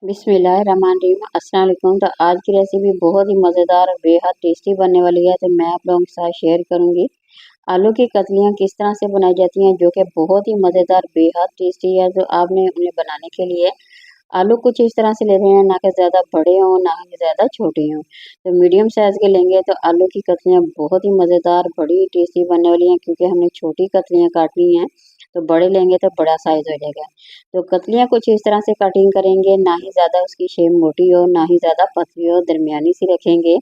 बिस्मिल्लाहिर्रहमानिर्रहीम। अस्सलाम वालेकुम। तो आज की रेसिपी बहुत ही मज़ेदार और बेहद टेस्टी बनने वाली है, तो मैं आप लोगों के साथ शेयर करूंगी आलू की कतलियाँ किस तरह से बनाई जाती हैं, जो कि बहुत ही मज़ेदार बेहद टेस्टी है। तो आपने उन्हें बनाने के लिए आलू कुछ इस तरह से ले रहे हैं, ना कि ज़्यादा बड़े हों ना कि ज़्यादा छोटे हों। तो मीडियम साइज़ के लेंगे तो आलू की कतलियाँ बहुत ही मज़ेदार बड़ी टेस्टी बनने वाली हैं, क्योंकि हमने छोटी कतलियाँ काटनी हैं। तो बड़े लेंगे तो बड़ा साइज़ हो जाएगा। तो कतलियाँ कुछ इस तरह से कटिंग करेंगे, ना ही ज़्यादा उसकी शेप मोटी हो ना ही ज़्यादा पतली हो, दरमियानी सी रखेंगे।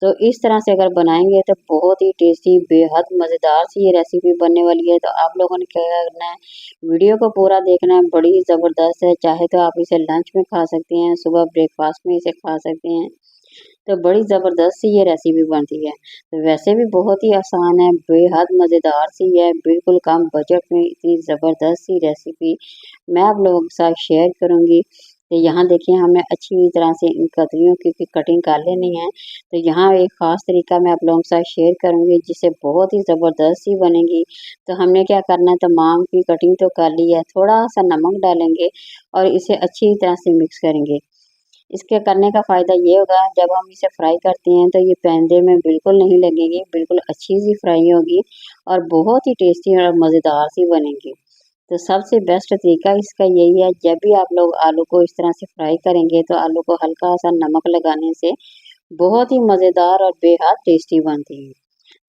तो इस तरह से अगर बनाएंगे तो बहुत ही टेस्टी बेहद मज़ेदार सी ये रेसिपी बनने वाली है। तो आप लोगों ने क्या करना है, वीडियो को पूरा देखना है, बड़ी ही ज़बरदस्त है। चाहे तो आप इसे लंच में खा सकते हैं, सुबह ब्रेकफास्ट में इसे खा सकते हैं। तो बड़ी ज़बरदस्त सी ये रेसिपी बनती है। तो वैसे भी बहुत ही आसान है, बेहद मज़ेदार सी है, बिल्कुल कम बजट में इतनी ज़बरदस्त सी रेसिपी मैं आप लोगों के साथ शेयर करूँगी। तो यहाँ देखिए हमें अच्छी तरह से इन कतलियों की कटिंग कर लेनी है। तो यहाँ एक ख़ास तरीका मैं आप लोगों के साथ शेयर करूँगी, जिससे बहुत ही ज़बरदस्त सी बनेगी। तो हमने क्या करना है, तमाम की कटिंग तो कर ली है, थोड़ा-सा नमक डालेंगे और इसे अच्छी तरह से मिक्स करेंगे। इसके करने का फ़ायदा ये होगा, जब हम इसे फ्राई करते हैं तो ये पैंदे में बिल्कुल नहीं लगेगी, बिल्कुल अच्छी सी फ्राई होगी और बहुत ही टेस्टी और मज़ेदार सी बनेगी। तो सबसे बेस्ट तरीका इसका यही है, जब भी आप लोग आलू को इस तरह से फ्राई करेंगे तो आलू को हल्का सा नमक लगाने से बहुत ही मज़ेदार और बेहद टेस्टी बनती है।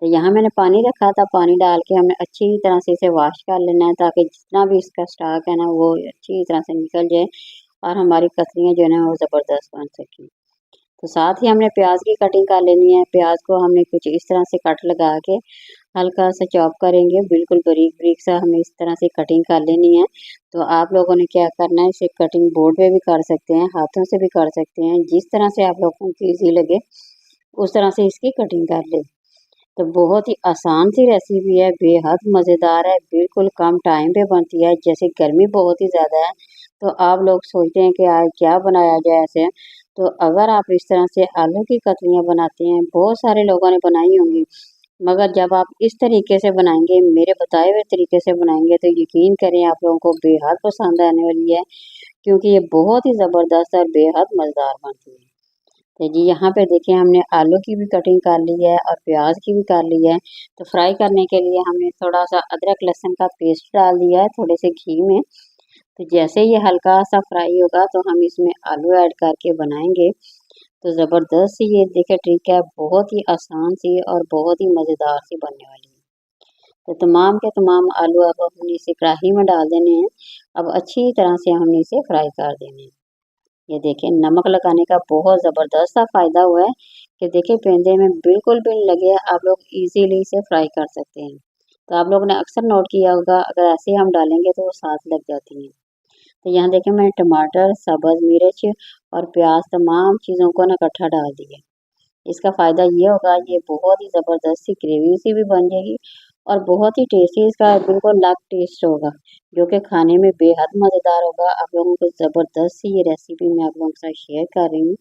तो यहाँ मैंने पानी रखा था, पानी डाल के हमें अच्छी तरह से इसे वॉश कर लेना है, ताकि जितना भी इसका स्टॉक है ना वो अच्छी तरह से निकल जाए और हमारी कतलियाँ जो है ना वो ज़बरदस्त बन सकें। तो साथ ही हमने प्याज की कटिंग कर लेनी है। प्याज को हमने कुछ इस तरह से कट लगा के हल्का सा चॉप करेंगे, बिल्कुल बारीक बारीक सा हमें इस तरह से कटिंग कर लेनी है। तो आप लोगों ने क्या करना है, इसे कटिंग बोर्ड पे भी कर सकते हैं, हाथों से भी कर सकते हैं, जिस तरह से आप लोगों को ईजी लगे उस तरह से इसकी कटिंग कर ले। तो बहुत ही आसान सी रेसिपी है, बेहद मज़ेदार है, बिल्कुल कम टाइम पे बनती है। जैसे गर्मी बहुत ही ज़्यादा है, तो आप लोग सोचते हैं कि आज क्या बनाया जाए ऐसे। तो अगर आप इस तरह से आलू की कतलियाँ बनाते हैं, बहुत सारे लोगों ने बनाई होंगी, मगर जब आप इस तरीके से बनाएंगे, मेरे बताए हुए तरीके से बनाएंगे, तो यकीन करें आप लोगों को बेहद पसंद आने वाली है, क्योंकि ये बहुत ही ज़बरदस्त और बेहद मज़ेदार बनती है। तो जी यहाँ पे देखिए हमने आलू की भी कटिंग कर ली है और प्याज की भी कर ली है। तो फ्राई करने के लिए हमने थोड़ा सा अदरक लहसुन का पेस्ट डाल दिया है थोड़े से घी में। तो जैसे ये हल्का सा फ्राई होगा तो हम इसमें आलू ऐड करके बनाएंगे। तो ज़बरदस्त सी ये देखिए ट्रिक है, बहुत ही आसान सी और बहुत ही मज़ेदार सी बनने वाली है। तो तमाम के तमाम आलू अब हमने इसे कढ़ाई में डाल देने हैं। अब अच्छी तरह से हमने इसे फ्राई कर देने हैं। ये देखिए नमक लगाने का बहुत ज़बरदस्त सा फ़ायदा हुआ है कि देखिए पेंदे में बिल्कुल भी नहीं लगे, आप लोग इजीली इसे फ्राई कर सकते हैं। तो आप लोगों ने अक्सर नोट किया होगा, अगर ऐसे हम डालेंगे तो वो साथ लग जाती हैं। तो यहाँ देखिए मैंने टमाटर, सब्ज़ मिर्च और प्याज तमाम चीज़ों को ना इकट्ठा डाल दिया। इसका फ़ायदा ये होगा, ये बहुत ही ज़बरदस्त सी ग्रेवी सी भी बन जाएगी और बहुत ही टेस्टी इसका बिल्कुल अलग टेस्ट होगा, जो कि खाने में बेहद मज़ेदार होगा। आप लोगों को ज़बरदस्त सी ये रेसिपी मैं आप लोगों के साथ शेयर कर रही हूँ।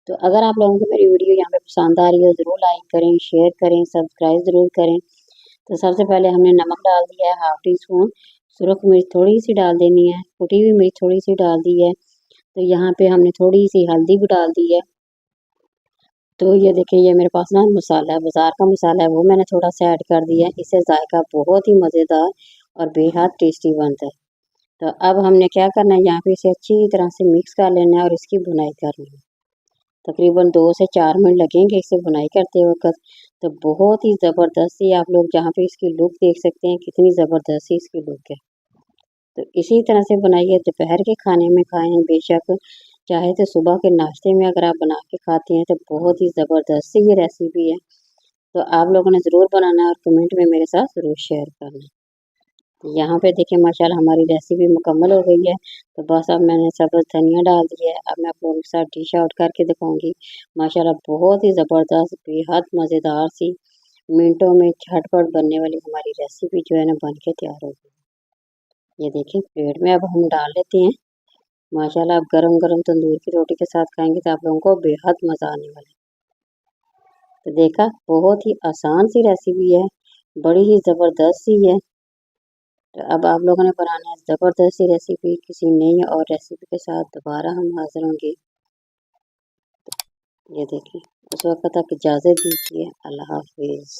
तो अगर आप लोगों को मेरी वीडियो यहाँ पे पसंद आ रही है, ज़रूर लाइक करें, शेयर करें, सब्सक्राइब ज़रूर करें। तो सबसे पहले हमने नमक डाल दिया है हाफ़ टी स्पून, सुरख मिर्च थोड़ी-सी डाल देनी है, कुटी हुई मिर्च थोड़ी-सी डाल दी है। तो यहाँ पे हमने थोड़ी-सी हल्दी भी डाल दी है। तो ये देखिए ये मेरे पास ना मसाला है, बाज़ार का मसाला है, वो मैंने थोड़ा-सा ऐड कर दिया है। इससे जायका बहुत ही मज़ेदार और बेहद टेस्टी बनता है। तो अब हमने क्या करना है, यहाँ पे इसे अच्छी तरह से मिक्स कर लेना है और इसकी भुनाई करनी है। तकरीबन 2 से 4 मिनट लगेंगे इसे भुनाई करते वक़्त। तो बहुत ही ज़बरदस्त सी आप लोग जहाँ पे इसकी लुक देख सकते हैं, कितनी ज़बरदस्त सी इसकी लुक है। तो इसी तरह से बनाइए, दोपहर के खाने में खाएँ बेशक, चाहे तो सुबह के नाश्ते में अगर आप बना के खाते हैं तो बहुत ही ज़बरदस्त सी ये रेसिपी है। तो आप लोगों ने ज़रूर बनाना है और कमेंट में मेरे साथ ज़रूर शेयर करना। तो यहाँ पे देखिए माशाल्लाह हमारी रेसिपी मुकम्मल हो गई है। तो बस अब मैंने सब्ज़ धनिया डाल दी है। अब मैं आप लोगों के साथ डिश आउट करके दिखाऊँगी। माशाल्लाह बहुत ही ज़बरदस्त बेहद मज़ेदार सी मिनटों में झटपट बनने वाली हमारी रेसिपी जो है ना बन के तैयार हो गई। ये देखिए प्लेट में अब हम डाल लेते हैं। माशाल्लाह आप गरम-गरम तंदूर की रोटी के साथ खाएँगे तो आप लोगों को बेहद मज़ा आने वाला है। तो देखा बहुत ही आसान सी रेसिपी है, बड़ी ही ज़बरदस्त सी है। तो अब आप लोगों ने बनाना है ज़बरदस्त सी रेसिपी। किसी नई और रेसिपी के साथ दोबारा हम हाज़िर होंगे। ये देखिए, उस वक़्त तक इजाज़त दीजिए। अल्लाह हाफ़िज़।